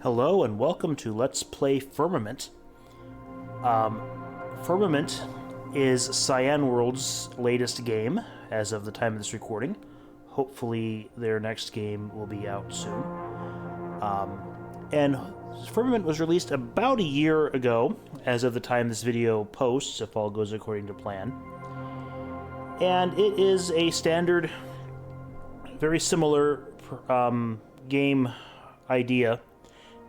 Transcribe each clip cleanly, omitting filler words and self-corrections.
Hello and welcome to Let's Play Firmament. Firmament is Cyan World's latest game as of the time of this recording. Hopefully their next game will be out soon. And Firmament was released about a year ago as of the time this video posts, if all goes according to plan. And it is a standard, very similar game idea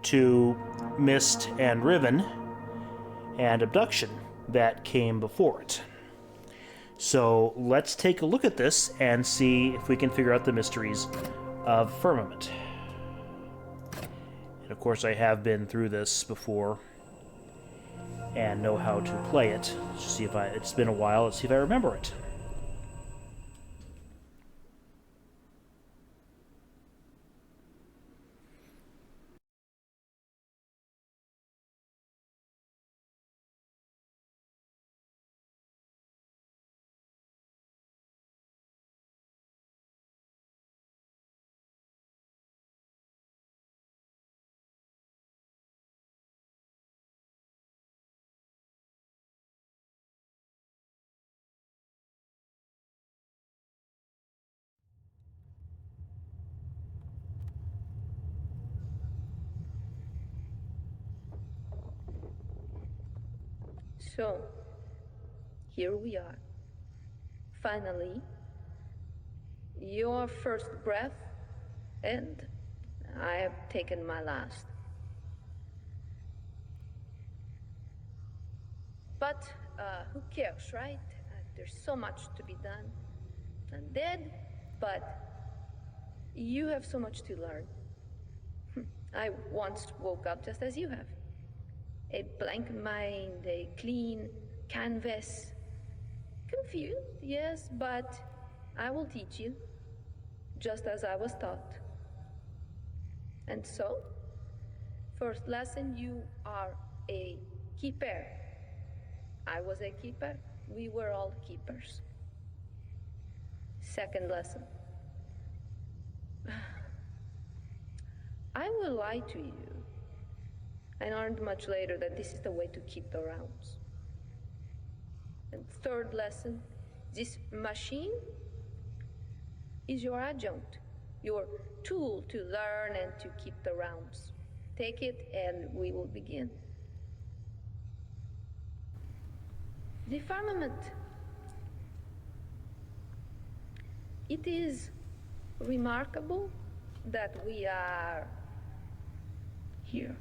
to Mist and Riven and Abduction that came before it. So let's take a look at this and see if we can figure out the mysteries of Firmament. And of course I have been through this before and know how to play it. Let's see if it's been a while, let's see if I remember it. So, here we are. Finally, your first breath, and I have taken my last. But who cares, right? There's so much to be done. I'm dead, but you have so much to learn. I once woke up just as you have. A blank mind, a clean canvas. Confused, yes, but I will teach you, just as I was taught. And so, first lesson, you are a keeper. I was a keeper. We were all keepers. Second lesson. I will lie to you. I learned much later that this is the way to keep the realms. And third lesson, this machine is your adjunct, your tool to learn and to keep the realms. Take it and we will begin. The firmament. It is remarkable that we are here.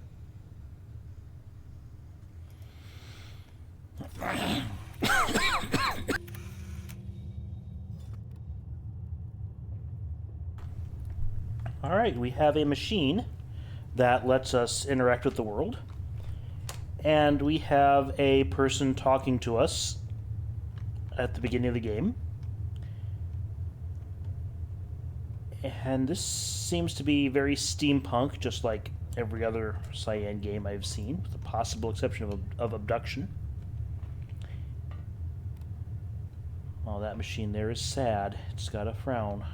Alright, we have a machine that lets us interact with the world. And we have a person talking to us at the beginning of the game. And this seems to be very steampunk, just like every other Cyan game I've seen, with the possible exception of Abduction. Oh, that machine there is sad. It's got a frown.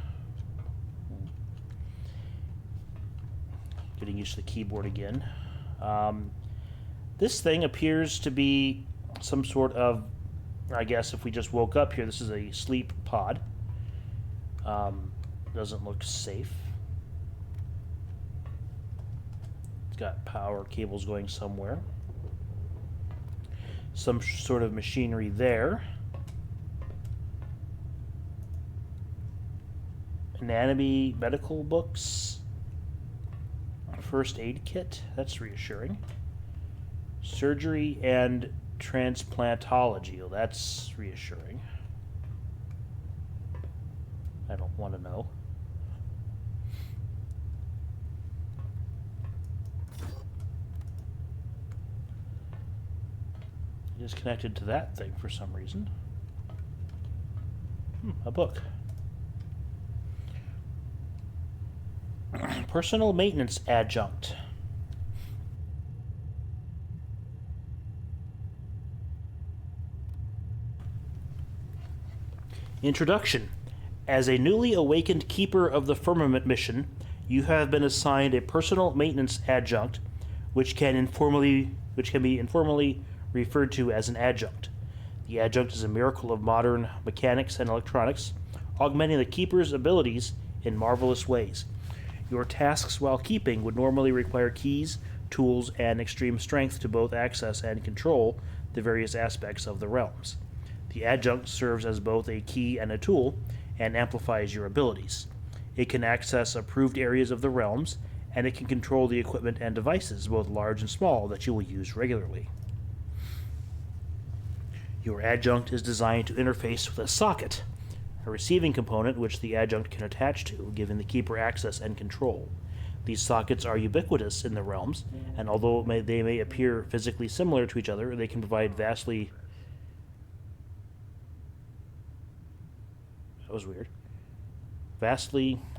Getting used to the keyboard again. This thing appears to be some sort of, I guess if we just woke up here, this is a sleep pod. Doesn't look safe. It's got power cables going somewhere. Some sort of machinery there. Anatomy, medical books. First aid kit, that's reassuring. Surgery and transplantology, well, that's reassuring. I don't want to know. It is connected to that thing for some reason. A book. Personal maintenance adjunct. Introduction. As a newly awakened keeper of the Firmament mission, you have been assigned a personal maintenance adjunct which can be informally referred to as an adjunct. The adjunct is a miracle of modern mechanics and electronics, augmenting the keeper's abilities in marvelous ways. Your tasks while keeping would normally require keys, tools, and extreme strength to both access and control the various aspects of the realms. The adjunct serves as both a key and a tool, and amplifies your abilities. It can access approved areas of the realms, and it can control the equipment and devices, both large and small, that you will use regularly. Your adjunct is designed to interface with a socket, a receiving component which the adjunct can attach to, giving the keeper access and control. These sockets are ubiquitous in the realms, and although they may appear physically similar to each other, they can provide vastly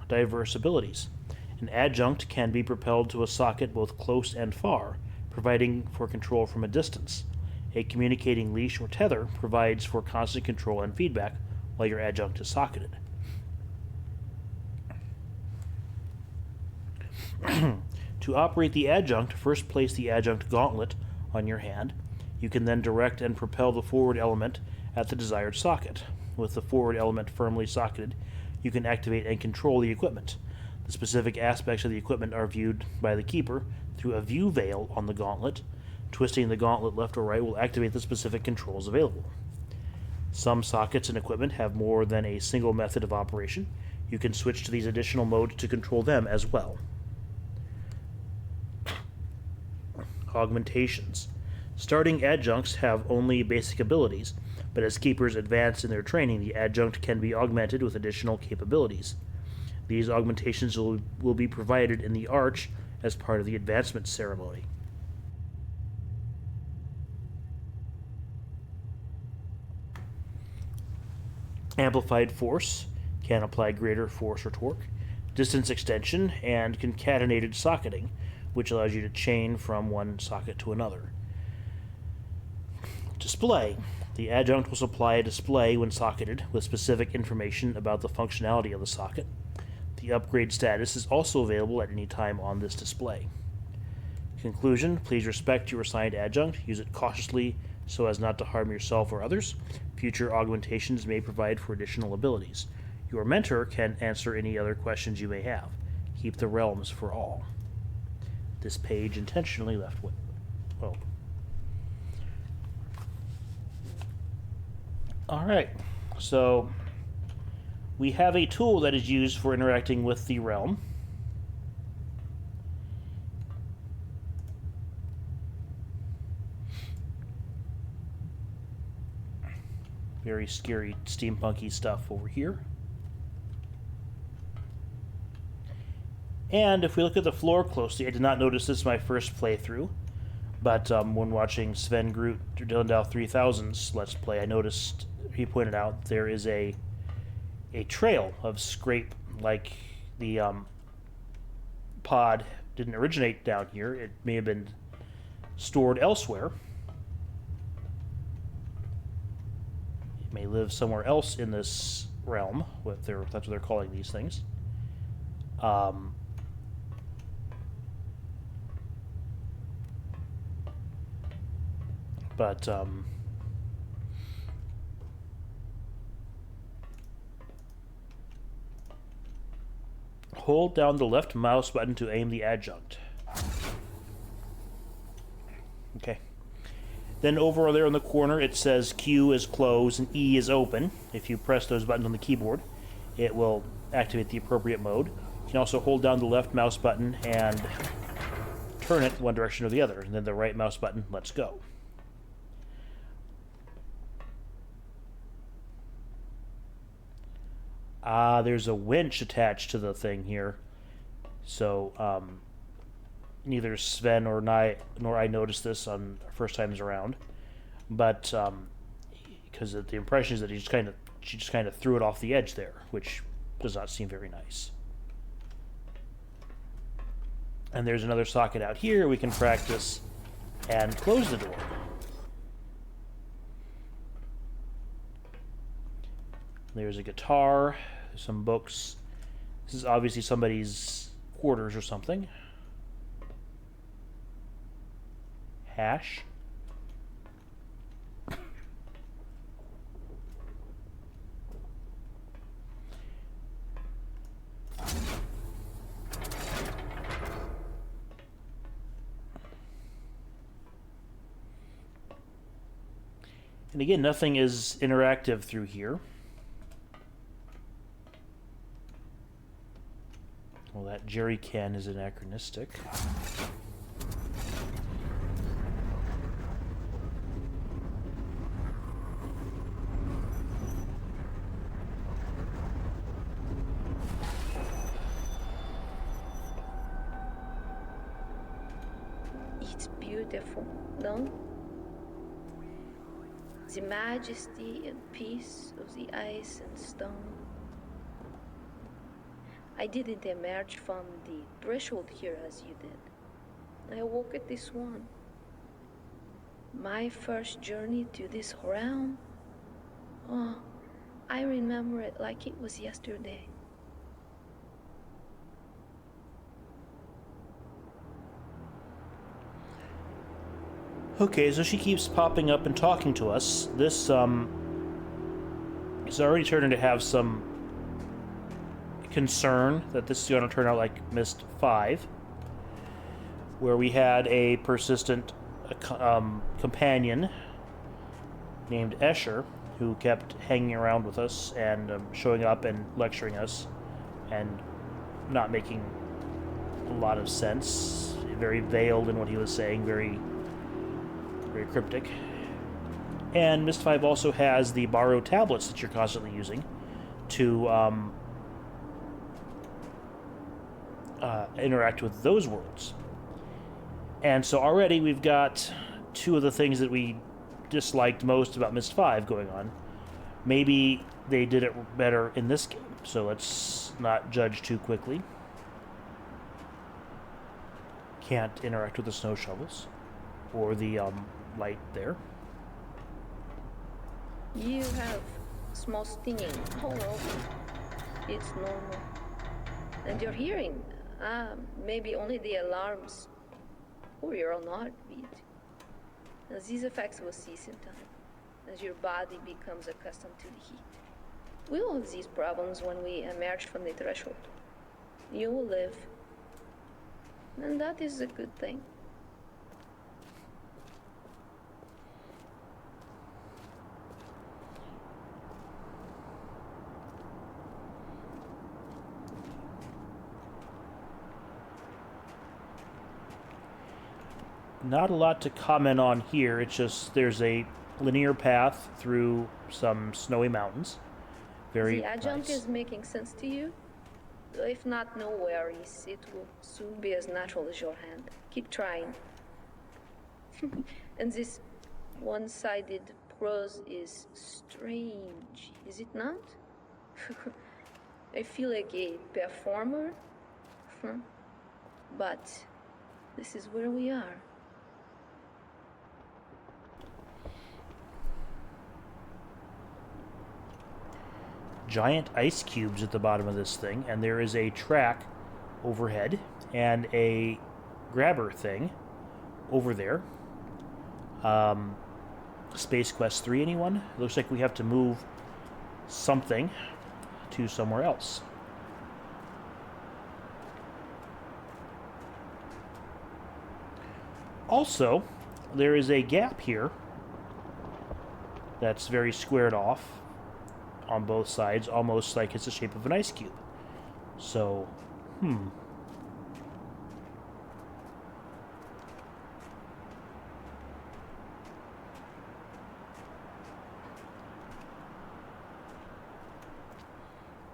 diverse abilities. An adjunct can be propelled to a socket both close and far, providing for control from a distance. A communicating leash or tether provides for constant control and feedback while your adjunct is socketed. To operate the adjunct, first place the adjunct gauntlet on your hand. You can then direct and propel the forward element at the desired socket. With the forward element firmly socketed, you can activate and control the equipment. The specific aspects of the equipment are viewed by the keeper through a view veil on the gauntlet. Twisting the gauntlet left or right will activate the specific controls available. Some sockets and equipment have more than a single method of operation. You can switch to these additional modes to control them as well. Augmentations. Starting adjuncts have only basic abilities, but as keepers advance in their training, the adjunct can be augmented with additional capabilities. These augmentations will be provided in the arch as part of the advancement ceremony. Amplified force can apply greater force or torque, distance extension, and concatenated socketing, which allows you to chain from one socket to another. Display. The adjunct will supply a display when socketed with specific information about the functionality of the socket. The upgrade status is also available at any time on this display. Conclusion. Please respect your assigned adjunct. Use it cautiously so as not to harm yourself or others. Future augmentations may provide for additional abilities. Your mentor can answer any other questions you may have. Keep the realms for all. This page intentionally left open. Alright, so we have a tool that is used for interacting with the realm. Very scary steampunky stuff over here. And if we look at the floor closely, I did not notice this my first playthrough, but when watching Sven Groot Dylan 3000's Let's Play, I noticed, he pointed out, there is a trail of scrape, like the pod didn't originate down here. It may have been stored elsewhere. It may live somewhere else in this realm. That's what they're calling these things. Hold down the left mouse button to aim the adjunct. Okay. Then over there in the corner it says Q is close and E is open. If you press those buttons on the keyboard, it will activate the appropriate mode. You can also hold down the left mouse button and turn it one direction or the other, and then the right mouse button lets go. There's a winch attached to the thing here. So, neither Sven nor I noticed this on our first times around. But, because the impression is that she just kind of threw it off the edge there, which does not seem very nice. And there's another socket out here. We can practice and close the door. There's a guitar, some books. This is obviously somebody's quarters or something. hash. And again, nothing is interactive through here. Well, that jerry can is anachronistic. It's beautiful, no? The majesty and peace of the ice and stone. I didn't emerge from the threshold here as you did. I awoke at this one. My first journey to this realm. Oh, I remember it like it was yesterday. Okay, so she keeps popping up and talking to us. This, is already starting to have some concern that this is going to turn out like Myst 5, where we had a persistent companion named Escher who kept hanging around with us and showing up and lecturing us and not making a lot of sense. Very veiled in what he was saying, very cryptic. And Myst 5 also has the borrowed tablets that you're constantly using to interact with those worlds. And so already we've got two of the things that we disliked most about Myst 5 going on. Maybe they did it better in this game, so let's not judge too quickly. Can't interact with the snow shovels or the light there. You have small stinging all over. It's normal. And your hearing, maybe only the alarms or your own heartbeat. As these effects will cease in time, as your body becomes accustomed to the heat. We will have these problems when we emerge from the threshold. You will live. And that is a good thing. Not a lot to comment on here. It's just there's a linear path through some snowy mountains. Very The adjunct nice. is making sense to you? If not, no worries. It will soon be as natural as your hand. Keep trying. And this one-sided prose is strange, is it not? I feel like a performer. But this is where we are. Giant ice cubes at the bottom of this thing, and there is a track overhead and a grabber thing over there. Space Quest 3, anyone? It looks like we have to move something to somewhere else. Also, there is a gap here that's very squared off on both sides, almost like it's the shape of an ice cube. So,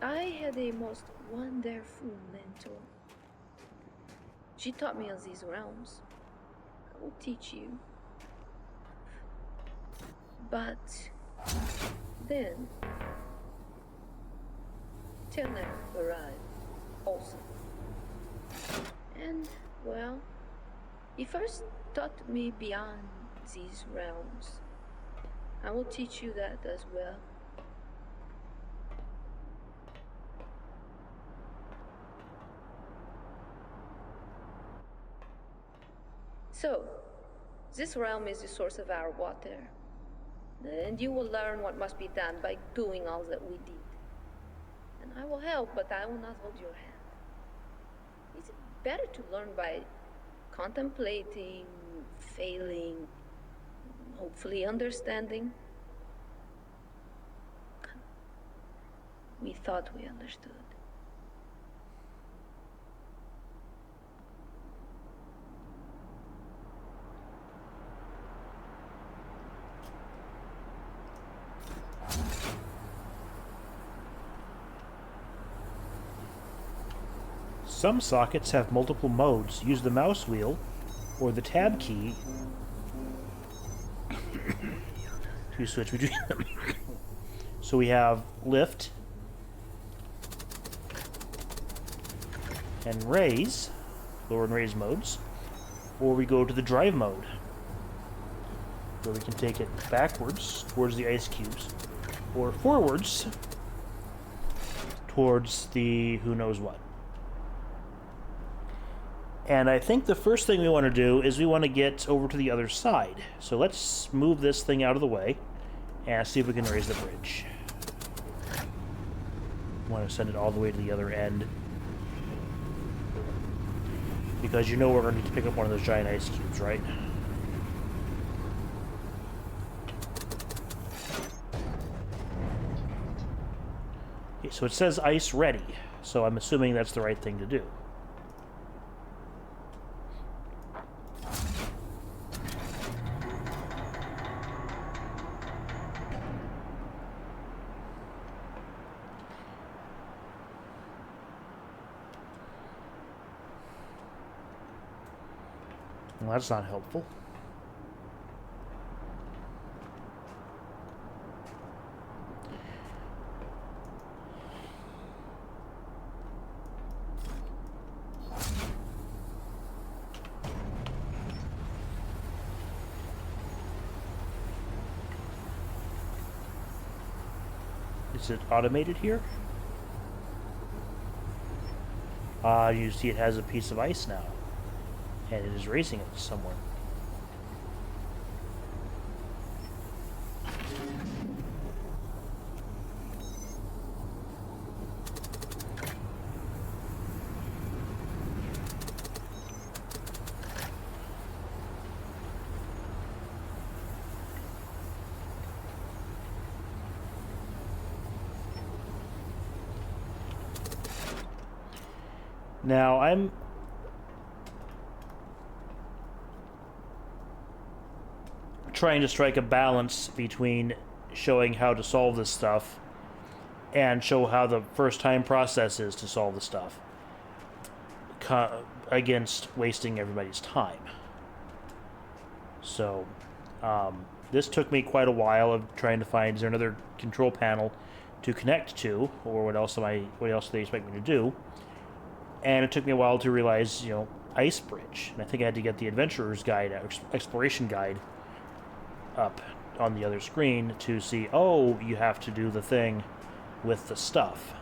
I had a most wonderful mentor. She taught me of these realms. I will teach you. But then Turner arrived also. And, well, he first taught me beyond these realms. I will teach you that as well. So, This realm is the source of our water. And you will learn what must be done by doing all that we did. And I will help, but I will not hold your hand. Is it better to learn by contemplating, failing, hopefully understanding? We thought we understood. Some sockets have multiple modes. Use the mouse wheel or the tab key to switch between them. So we have lift and raise, lower and raise modes, or we go to the drive mode, where we can take it backwards towards the ice cubes, or forwards towards the who knows what. And I think the first thing we want to do is we want to get over to the other side. So let's move this thing out of the way and see if we can raise the bridge. Want to send it all the way to the other end, because you know we're going to need to pick up one of those giant ice cubes, right? Okay, so it says ice ready, so I'm assuming that's the right thing to do. Well, that's not helpful. Is it automated here? You see it has a piece of ice now, and it is raising it somewhere. Now, I'm trying to strike a balance between showing how to solve this stuff and show how the first time process is to solve the stuff against wasting everybody's time. So, this took me quite a while of trying to find, is there another control panel to connect to, or what else do they expect me to do? And it took me a while to realize, ice bridge. And I think I had to get the adventurer's guide, exploration guide, up on the other screen to see, oh, you have to do the thing with the stuff.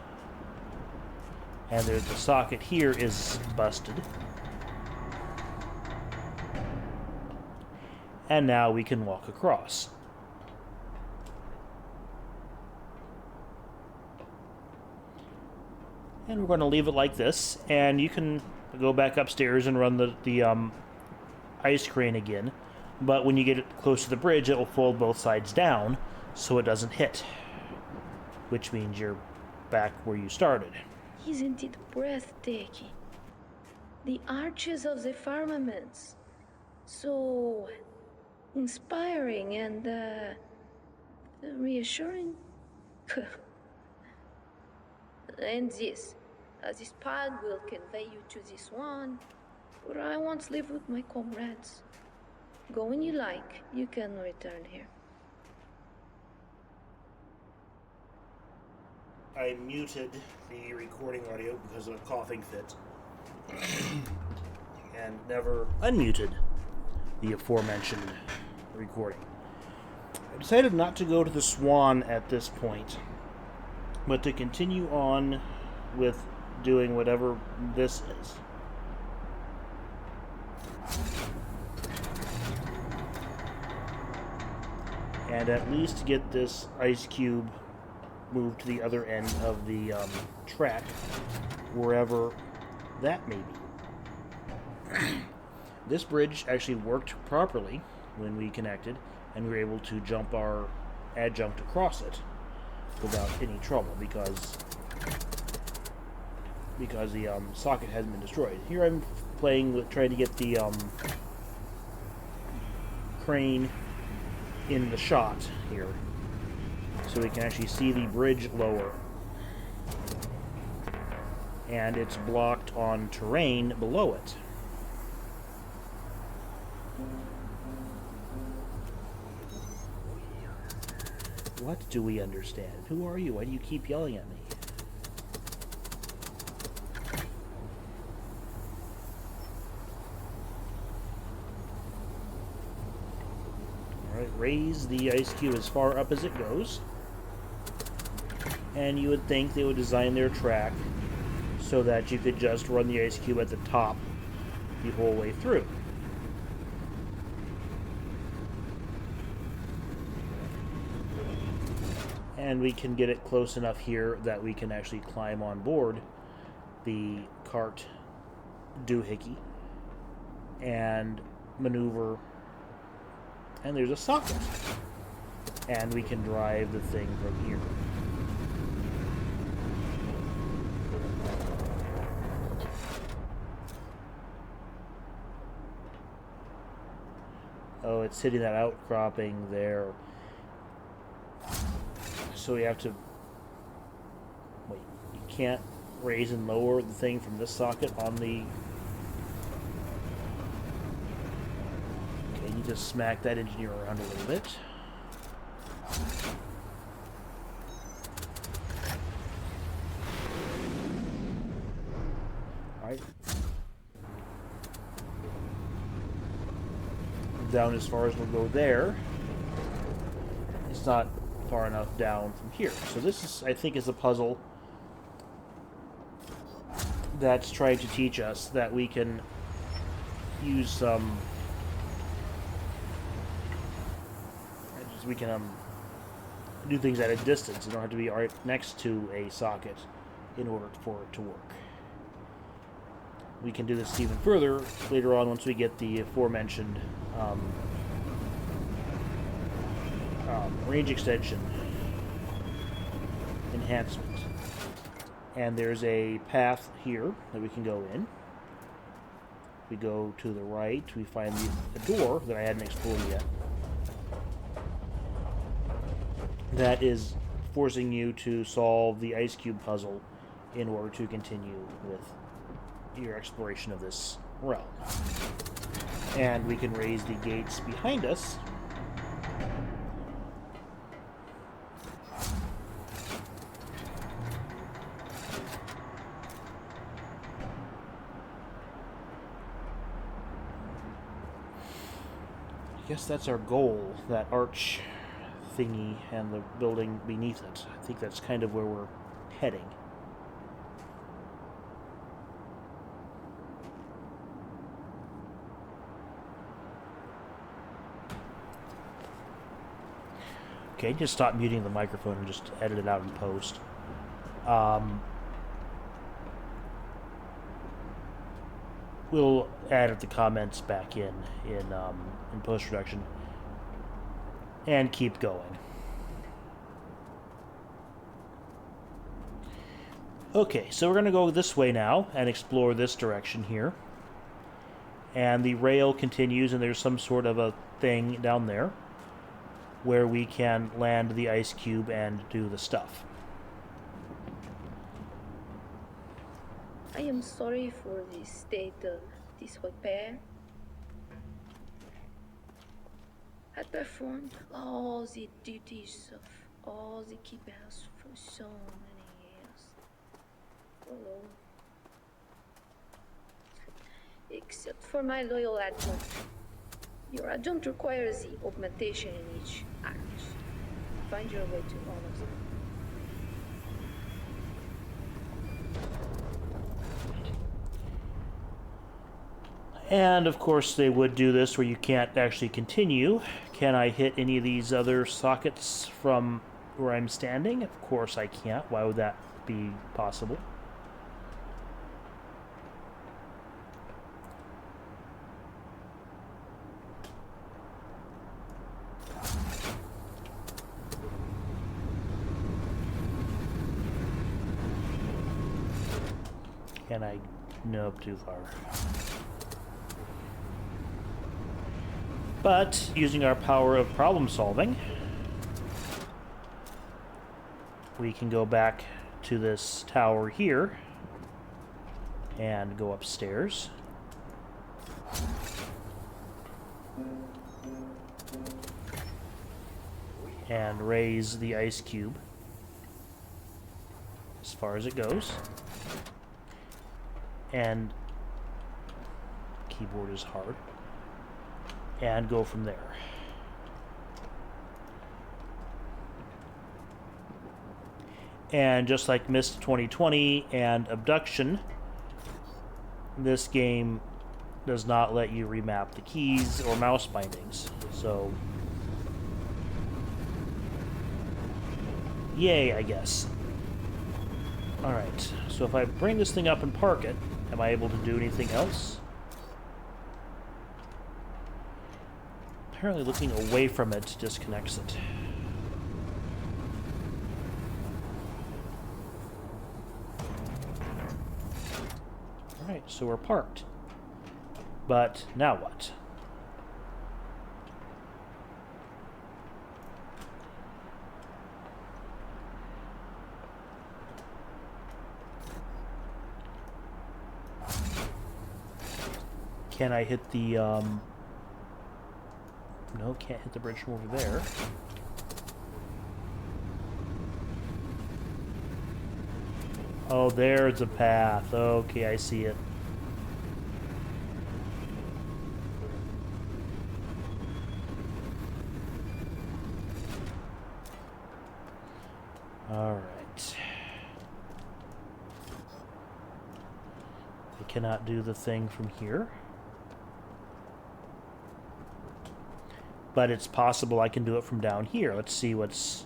And the socket here is busted. And now we can walk across. And we're going to leave it like this, and you can go back upstairs and run the ice crane again. But when you get it close to the bridge, it will fold both sides down so it doesn't hit, which means you're back where you started. Isn't it breathtaking? The arches of the firmaments. So inspiring and reassuring. And this path will convey you to this one, where I once lived with my comrades. Go when you like, you can return here. I muted the recording audio because of a coughing fit, and never unmuted the aforementioned recording. I decided not to go to the Swan at this point, but to continue on with doing whatever this is. and at least get this ice cube moved to the other end of the track, wherever that may be. This bridge actually worked properly when we connected, and we were able to jump our adjunct across it without any trouble because the socket hasn't been destroyed. Here I'm playing with trying to get the crane in the shot here, so we can actually see the bridge lower. And it's blocked on terrain below it. What do we understand? Who are you? Why do you keep yelling at me? Alright, raise the ice cube as far up as it goes. And you would think they would design their track so that you could just run the ice cube at the top the whole way through. And we can get it close enough here that we can actually climb on board the cart doohickey and maneuver. And there's a socket. And we can drive the thing from here. Oh, it's hitting that outcropping there. So we have to... Wait, you can't raise and lower the thing from this socket on the... Okay, you just smack that engineer around a little bit. Alright. Down as far as we'll go there. It's not far enough down from here. So this is, I think, is a puzzle that's trying to teach us that we can use some... we can do things at a distance. You don't have to be right next to a socket in order for it to work. We can do this even further later on once we get the aforementioned range extension enhancement. And there's a path here that we can go in. We go to the right, we find the door that I hadn't explored yet. That is forcing you to solve the ice cube puzzle in order to continue with your exploration of this realm. And we can raise the gates behind us. I guess that's our goal, that arch thingy and the building beneath it. I think that's kind of where we're heading. Okay, just stop muting the microphone and just edit it out in post. We'll add the comments back in post-production and keep going. Okay, so we're going to go this way now and explore this direction here. And the rail continues, and there's some sort of a thing down there where we can land the ice cube and do the stuff. I am sorry for the state of disrepair. I performed all the duties of all the keepers for so many years. Alone. Except for my loyal adjunct. Your adjunct requires the augmentation in each act. Find your way to all of them. And of course they would do this where you can't actually continue Can I hit any of these other sockets from where I'm standing? Of course I can't. Why would that be possible? Can I? Nope, too far. But, using our power of problem solving, we can go back to this tower here and go upstairs. And raise the ice cube as far as it goes. And keyboard is hard. And go from there. And just like Myst 2020 and Abduction, this game does not let you remap the keys or mouse bindings. So, yay, I guess. Alright, so if I bring this thing up and park it, am I able to do anything else? Apparently looking away from it disconnects it. Alright, so we're parked. But now what? Can I hit the, no, can't hit the bridge from over there. Oh, there's a path. Okay, I see it. Alright. I cannot do the thing from here. But it's possible I can do it from down here. Let's see what's...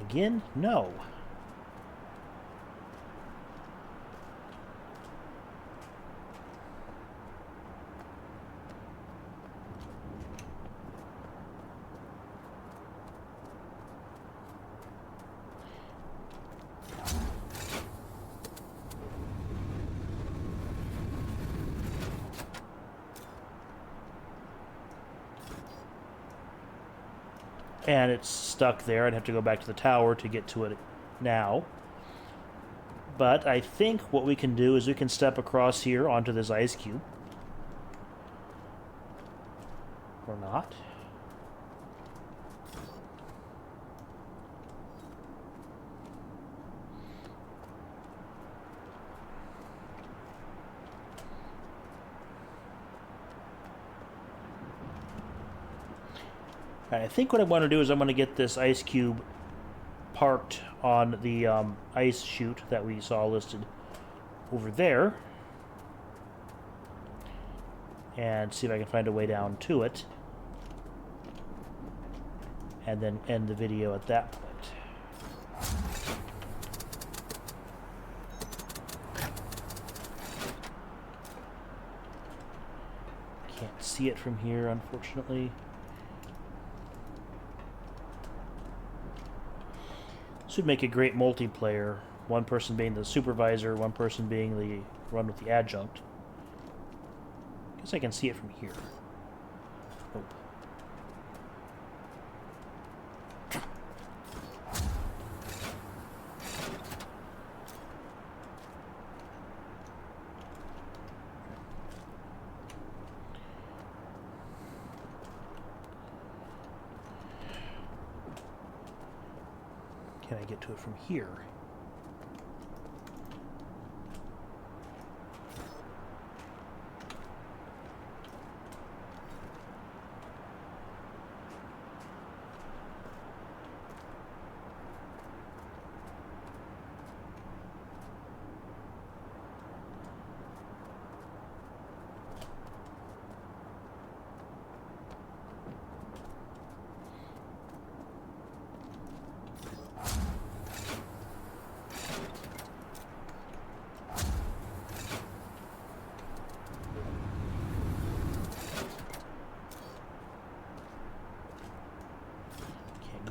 Again? No. And it's stuck there. I'd have to go back to the tower to get to it now. But I think what we can do is we can step across here onto this ice cube. Or not. I think what I want to do is I'm going to get this ice cube parked on the ice chute that we saw listed over there. And see if I can find a way down to it. And then end the video at that point. Can't see it from here, unfortunately. This would make a great multiplayer. One person being the supervisor, one person being the run with the adjunct. Guess I can see it from here. Nope. Can I get to it from here?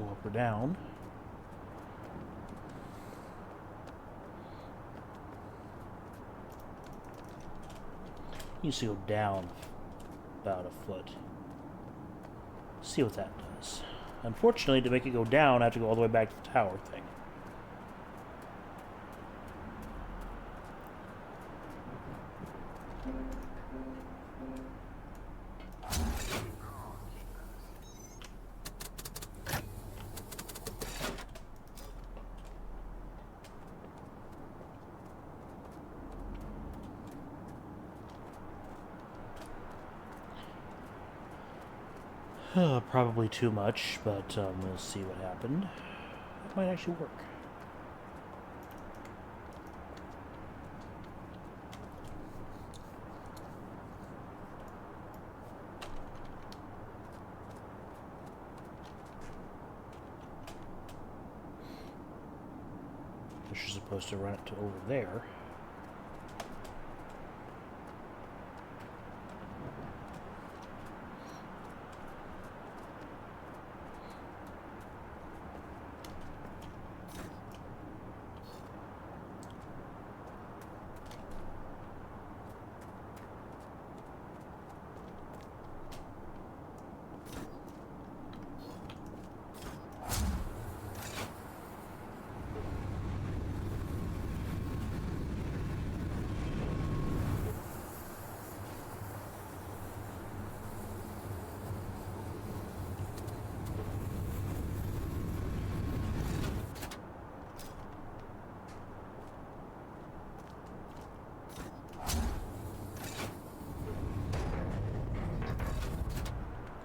go up or down. Needs to go down about a foot. See what that does. Unfortunately, to make it go down, I have to go all the way back to the tower thing. Probably too much, but we'll see what happened. It might actually work. You're supposed to run it to over there.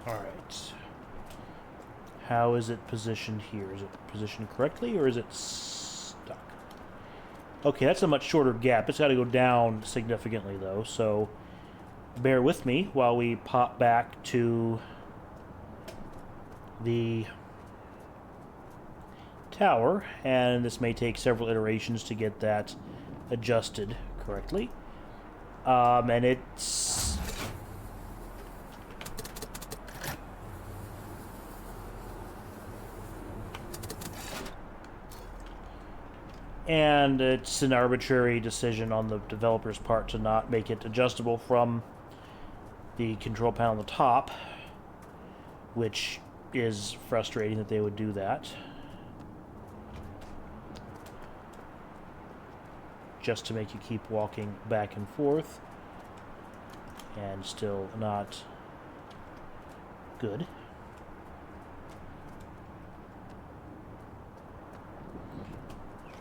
Alright. How is it positioned here? Is it positioned correctly, or is it stuck? Okay, that's a much shorter gap. It's got to go down significantly, though, so bear with me while we pop back to the tower, and this may take several iterations to get that adjusted correctly. And it's... And it's an arbitrary decision on the developer's part to not make it adjustable from the control panel on the top, which is frustrating that they would do that. Just to make you keep walking back and forth, and still not good.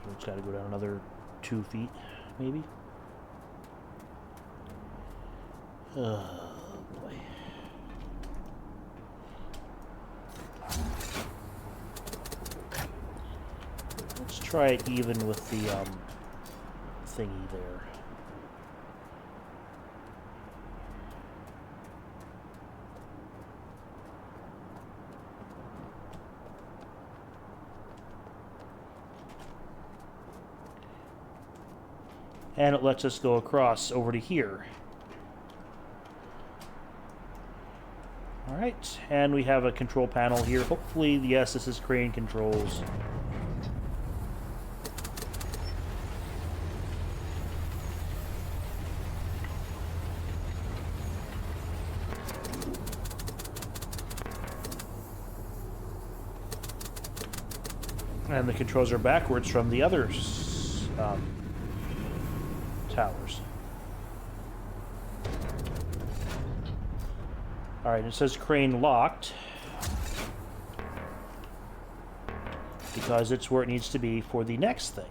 So it's got to go down another 2 feet, maybe. Oh boy. Let's try it even with the thingy there. And it lets us go across over to here. Alright, and we have a control panel here. Hopefully, yes, this is crane controls. And the controls are backwards from the other towers. Alright, it says crane locked, because it's where it needs to be for the next thing.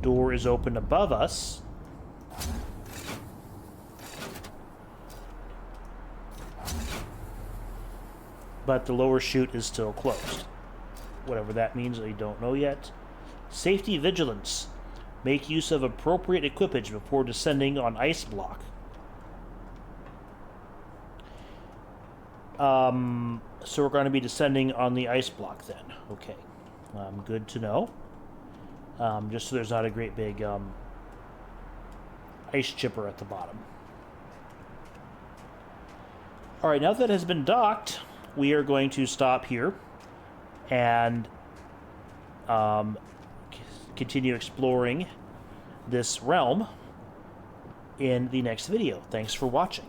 Door is open above us. But the lower chute is still closed. Whatever that means, I don't know yet. Safety vigilance. Make use of appropriate equipage before descending on ice block. So we're going to be descending on the ice block then. Okay. Good to know. Just so there's not a great big ice chipper at the bottom. All right, now that it has been docked, we are going to stop here and continue exploring this realm in the next video. Thanks for watching.